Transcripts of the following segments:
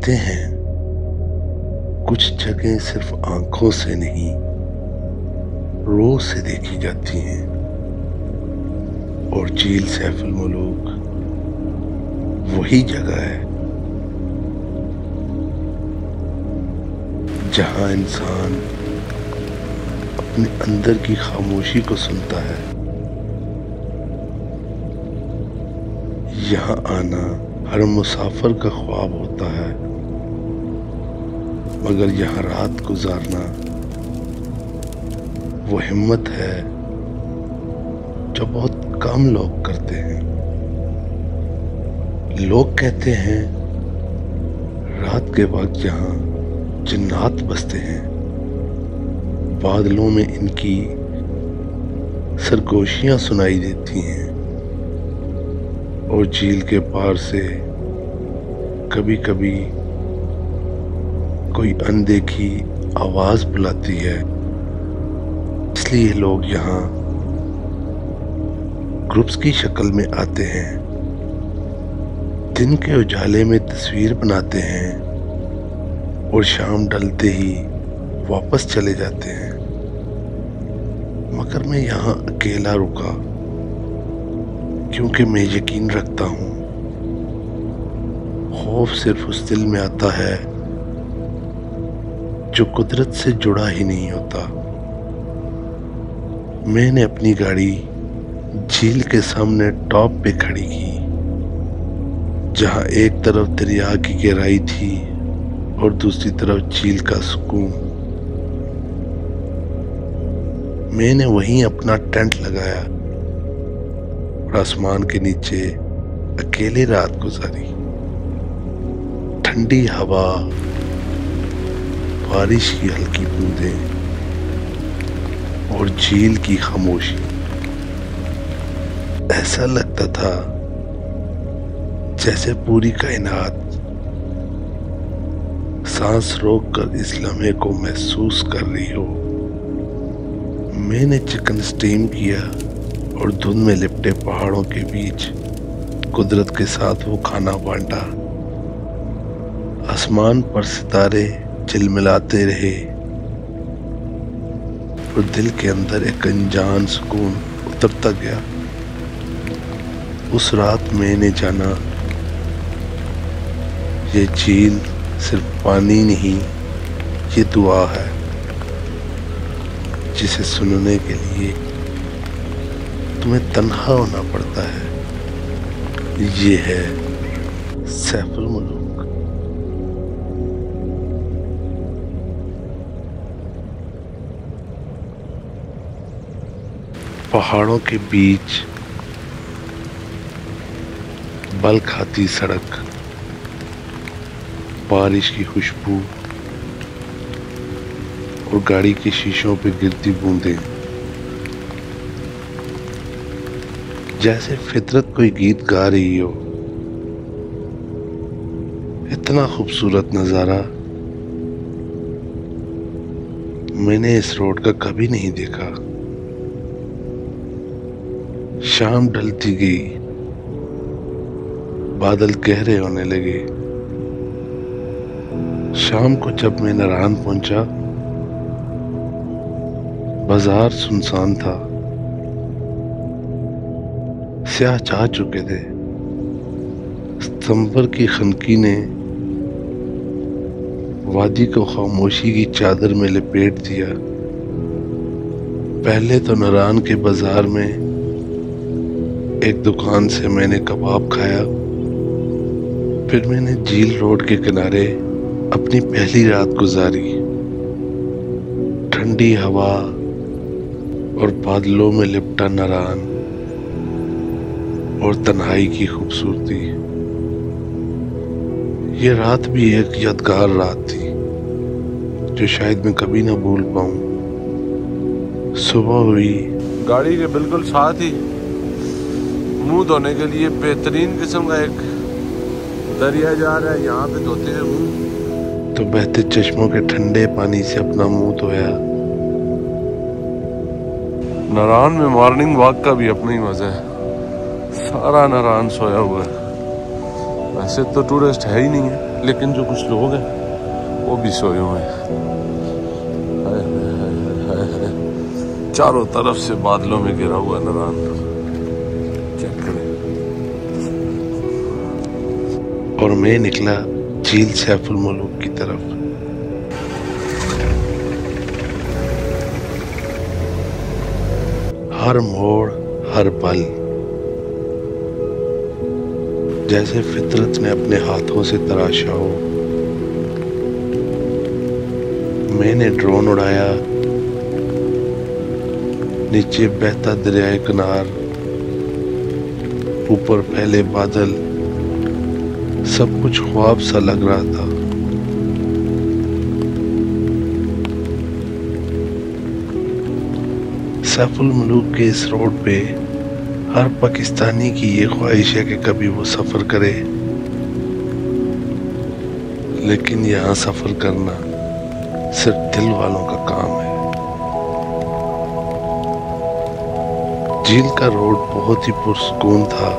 कहते हैं कुछ जगह सिर्फ आंखों से नहीं रूह से देखी जाती हैं, और झील सैफुल मुलूक वही जगह है जहां इंसान अपने अंदर की खामोशी को सुनता है। यहाँ आना हर मुसाफिर का ख्वाब होता है, मगर यहाँ रात गुजारना वो हिम्मत है जो बहुत कम लोग करते हैं। लोग कहते हैं रात के वक्त यहाँ जिन्नात बसते हैं, बादलों में इनकी सरगोशियां सुनाई देती हैं, और झील के पार से कभी कभी कोई अनदेखी आवाज बुलाती है। इसलिए लोग यहाँ ग्रुप्स की शक्ल में आते हैं, दिन के उजाले में तस्वीर बनाते हैं और शाम ढलते ही वापस चले जाते हैं। मगर मैं यहाँ अकेला रुका क्योंकि मैं यकीन रखता हूँ खौफ सिर्फ उस दिल में आता है जो कुदरत से जुड़ा ही नहीं होता। मैंने अपनी गाड़ी झील के सामने टॉप पे खड़ी की, जहां एक तरफ दरिया की गहराई थी और दूसरी तरफ झील का सुकून। मैंने वहीं अपना टेंट लगाया और आसमान के नीचे अकेले रात गुजारी। ठंडी हवा, बारिश की हल्की बूंदें और झील की खामोशी। ऐसा लगता था जैसे पूरी कायनात सांस रोककर इस लम्हे को महसूस कर रही हो। मैंने चिकन स्टीम किया और धुंध में लिपटे पहाड़ों के बीच कुदरत के साथ वो खाना बांटा। आसमान पर सितारे झिलमिलाते रहे और दिल के अंदर एक अनजान सुकून उतरता गया। उस रात मैंने जाना ये झील सिर्फ पानी नहीं, ये दुआ है जिसे सुनने के लिए तुम्हें तन्हा होना पड़ता है। ये है सैफुल मुलूक। पहाड़ों के बीच बल खाती सड़क, बारिश की खुशबू और गाड़ी के शीशों पे गिरती बूंदें, जैसे फितरत कोई गीत गा रही हो। इतना खूबसूरत नजारा मैंने इस रोड का कभी नहीं देखा। शाम ढलती गई, बादल गहरे होने लगे। शाम को जब मैं नारायण पहुंचा, बाजार सुनसान था, स्याह चाह चुके थे। सितंबर की खनकी ने वादी को खामोशी की चादर में लपेट दिया। पहले तो नारायण के बाजार में एक दुकान से मैंने कबाब खाया, फिर मैंने झील रोड के किनारे अपनी पहली रात गुजारी। ठंडी हवा और बादलों में लिपटा नारायण और तन्हाई की खूबसूरती। ये रात भी एक यादगार रात थी जो शायद मैं कभी ना भूल पाऊं। सुबह हुई, गाड़ी के बिल्कुल साथ ही मुंह धोने के लिए बेहतरीन किस्म का एक दरिया जा रहा है। यहाँ पे धोते हैं मुंह, तो बहते चश्मों के ठंडे पानी से अपना मुंह धोया। नारायण में मॉर्निंग वॉक का भी अपना ही मजा है। सारा नारायण सोया हुआ है, वैसे तो टूरिस्ट है ही नहीं है। लेकिन जो कुछ लोग हैं वो भी सोए हुए हैं। हाय हाय हाय हाय हाय। चारों तरफ से बादलों में घिरा हुआ नारायण, चेक करें। और मैं निकला झील सैफुल मलूक की तरफ। हर मोड़, हर पल जैसे फितरत ने अपने हाथों से तराशा हो। मैंने ड्रोन उड़ाया, नीचे बहता दरियाए किनार, ऊपर फैले बादल, सब कुछ ख्वाब सा लग रहा था। सैफुल मलूक के इस रोड पे हर पाकिस्तानी की ये ख्वाहिश है कि कभी वो सफर करे, लेकिन यहाँ सफर करना सिर्फ दिल वालों का काम है। झील का रोड बहुत ही पुरसुकून था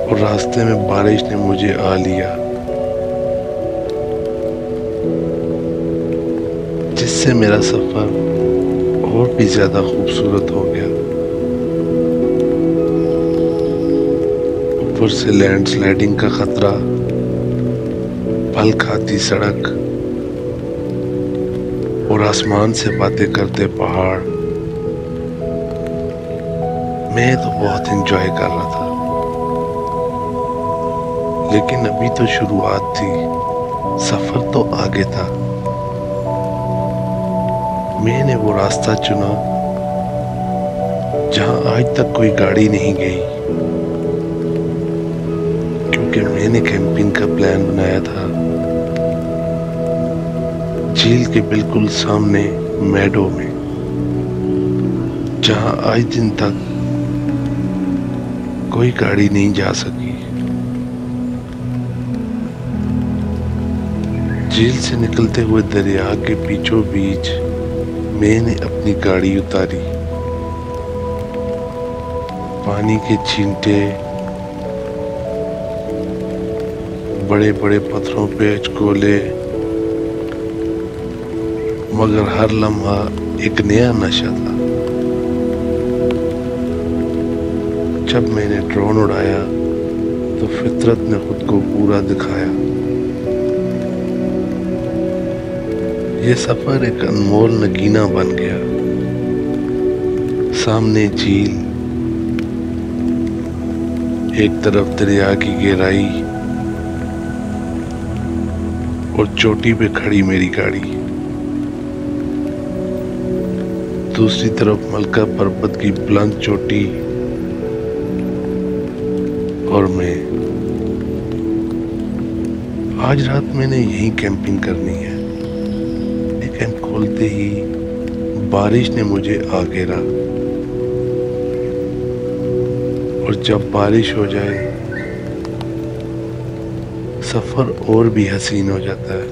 और रास्ते में बारिश ने मुझे आ लिया, जिससे मेरा सफर और भी ज्यादा खूबसूरत हो गया। ऊपर से लैंडस्लाइडिंग का खतरा, पल खाती सड़क और आसमान से बातें करते पहाड़। मैं तो बहुत एंजॉय कर रहा था, लेकिन अभी तो शुरुआत थी, सफर तो आगे था। मैंने वो रास्ता चुना जहां आज तक कोई गाड़ी नहीं गई, क्योंकि मैंने कैंपिंग का प्लान बनाया था झील के बिल्कुल सामने मैडो में, जहां आज दिन तक कोई गाड़ी नहीं जा सकी। झील से निकलते हुए दरिया के बीचों बीच मैंने अपनी गाड़ी उतारी। पानी के छींटे, बड़े बड़े पत्थरों पे अचकोले, मगर हर लम्हा एक नया नशा था। जब मैंने ड्रोन उड़ाया तो फितरत ने खुद को पूरा दिखाया। ये सफर एक अनमोल नगीना बन गया। सामने झील, एक तरफ दरिया की गहराई और चोटी पे खड़ी मेरी गाड़ी, दूसरी तरफ मलका पर्वत की बुलंद चोटी और मैं। आज रात मैंने यहीं कैंपिंग करनी है। कैंप खोलते ही बारिश ने मुझे आ घेरा, और जब बारिश हो जाए सफर और भी हसीन हो जाता है।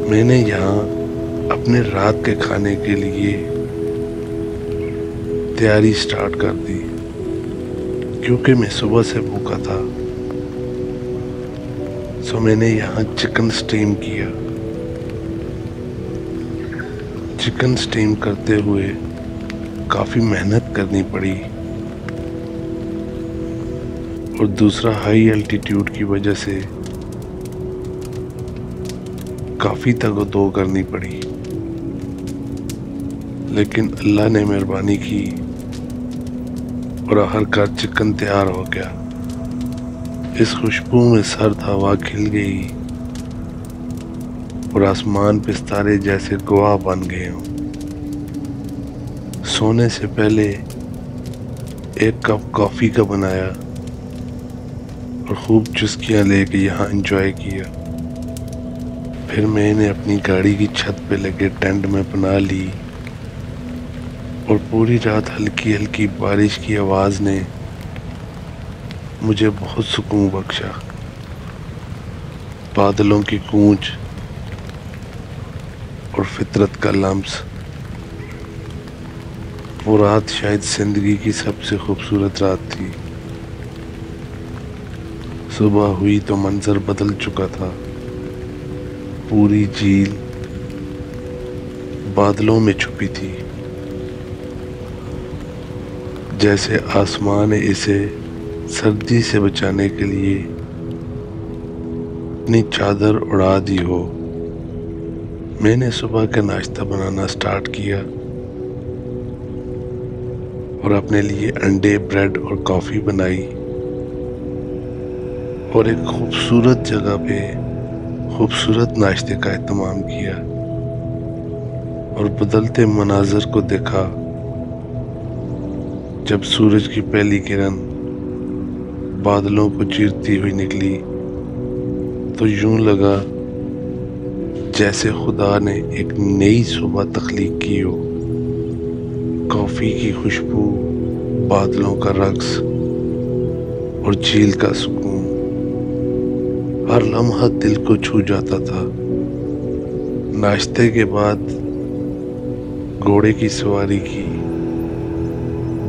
मैंने यहाँ अपने रात के खाने के लिए तैयारी स्टार्ट कर दी, क्योंकि मैं सुबह से भूखा था। सो मैंने यहाँ चिकन स्टीम किया। चिकन स्टीम करते हुए काफी मेहनत करनी पड़ी, और दूसरा हाई एल्टीट्यूड की वजह से काफी तगदो करनी पड़ी। लेकिन अल्लाह ने मेहरबानी की और आखिरकार चिकन तैयार हो गया। इस खुशबू में सर्द हवा खिल गई और आसमान पे सितारे जैसे गवाह बन गए हों। सोने से पहले एक कप कॉफी का बनाया और खूब चुस्कियां लेके यहाँ एंजॉय किया। फिर मैंने अपनी गाड़ी की छत पे लगे टेंट में बना ली, और पूरी रात हल्की हल्की बारिश की आवाज ने मुझे बहुत सुकून बख्शा। बादलों की गूंज और फितरत का लम्स, वो रात शायद जिंदगी की सबसे खूबसूरत रात थी। सुबह हुई तो मंजर बदल चुका था। पूरी झील बादलों में छुपी थी, जैसे आसमान ने इसे सर्दी से बचाने के लिए अपनी चादर उड़ा दी हो। मैंने सुबह का नाश्ता बनाना स्टार्ट किया और अपने लिए अंडे, ब्रेड और कॉफ़ी बनाई और एक खूबसूरत जगह पे खूबसूरत नाश्ते का एहतमाम किया और बदलते मनाजर को देखा। जब सूरज की पहली किरण बादलों को चीरती हुई निकली तो यूं लगा जैसे खुदा ने एक नई सुबह तख्लीक की हो। कॉफ़ी की खुशबू, बादलों का रक्स और झील का सुकून हर लम्हा दिल को छू जाता था। नाश्ते के बाद घोड़े की सवारी की,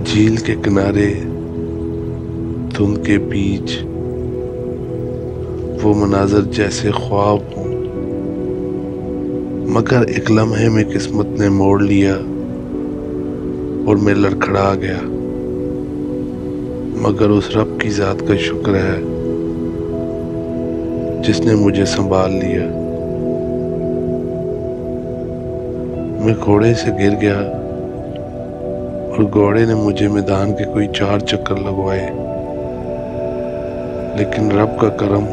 झील के किनारे धुंध के बीच वो मनाजर जैसे ख्वाब हों, मगर एक लम्हे में किस्मत ने मोड़ लिया और मैं लड़खड़ा गया। मगर उस रब की ज़ात का शुक्र है जिसने मुझे संभाल लिया। मैं घोड़े से गिर गया और घोड़े ने मुझे मैदान के कोई 4 चक्कर लगवाए, लेकिन रब का करम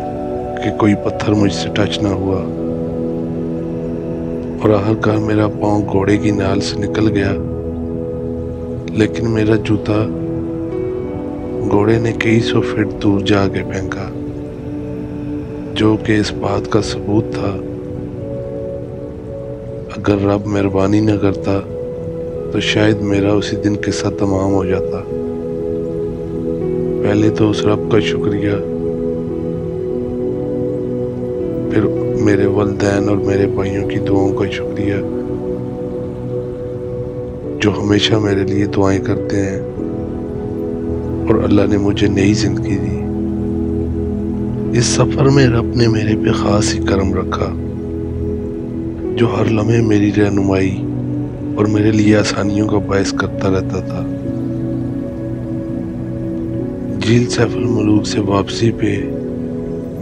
कि कोई पत्थर मुझसे टच ना हुआ और आखिरकार मेरा पाँव घोड़े की नाल से निकल गया। लेकिन मेरा जूता घोड़े ने कई 100 फीट दूर जाके फेंका, जो कि इस बात का सबूत था अगर रब मेहरबानी न करता तो शायद मेरा उसी दिन किस्सा तमाम हो जाता। पहले तो उस रब का शुक्रिया, फिर मेरे वालिदैन और मेरे भाइयों की दुआओं का शुक्रिया जो हमेशा मेरे लिए दुआएं करते हैं, और अल्लाह ने मुझे नई जिंदगी दी। इस सफ़र में रब ने मेरे पे ख़ास ही करम रखा, जो हर लम्हे मेरी रहनुमाई और मेरे लिए आसानियों का बायस करता रहता था। झील सैफुल मुलूक से वापसी पे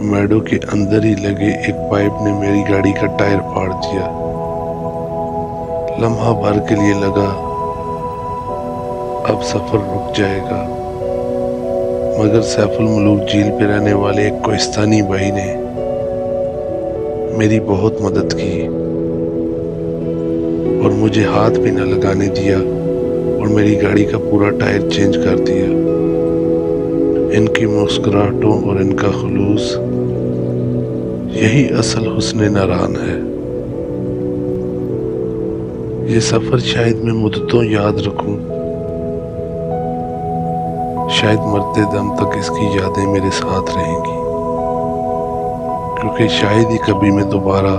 मैडो के अंदर ही लगे एक पाइप ने मेरी गाड़ी का टायर फाड़ दिया। लम्हा भर के लिए लगा अब सफ़र रुक जाएगा, मगर सैफुल मुलूक झील पे रहने वाले एक कोहिस्तानी भाई ने मेरी बहुत मदद की और मुझे हाथ भी न लगाने दिया और मेरी गाड़ी का पूरा टायर चेंज कर दिया। इनकी मुस्कुराहटों और इनका खुलूस यही असल हुस्न नारान है। ये सफ़र शायद मैं मुद्दतों याद रखूं, शायद मरते दम तक इसकी यादें मेरे साथ रहेंगी, क्योंकि शायद ही कभी मैं दोबारा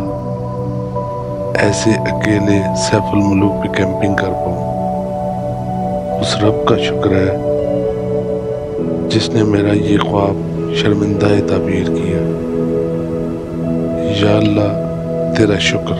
ऐसे अकेले सैफुल मुलूक पे कैंपिंग कर पाऊं। उस रब का शुक्र है जिसने मेरा ये ख्वाब शर्मिंदा ताबीर किया। या अल्लाह तेरा शुक्र।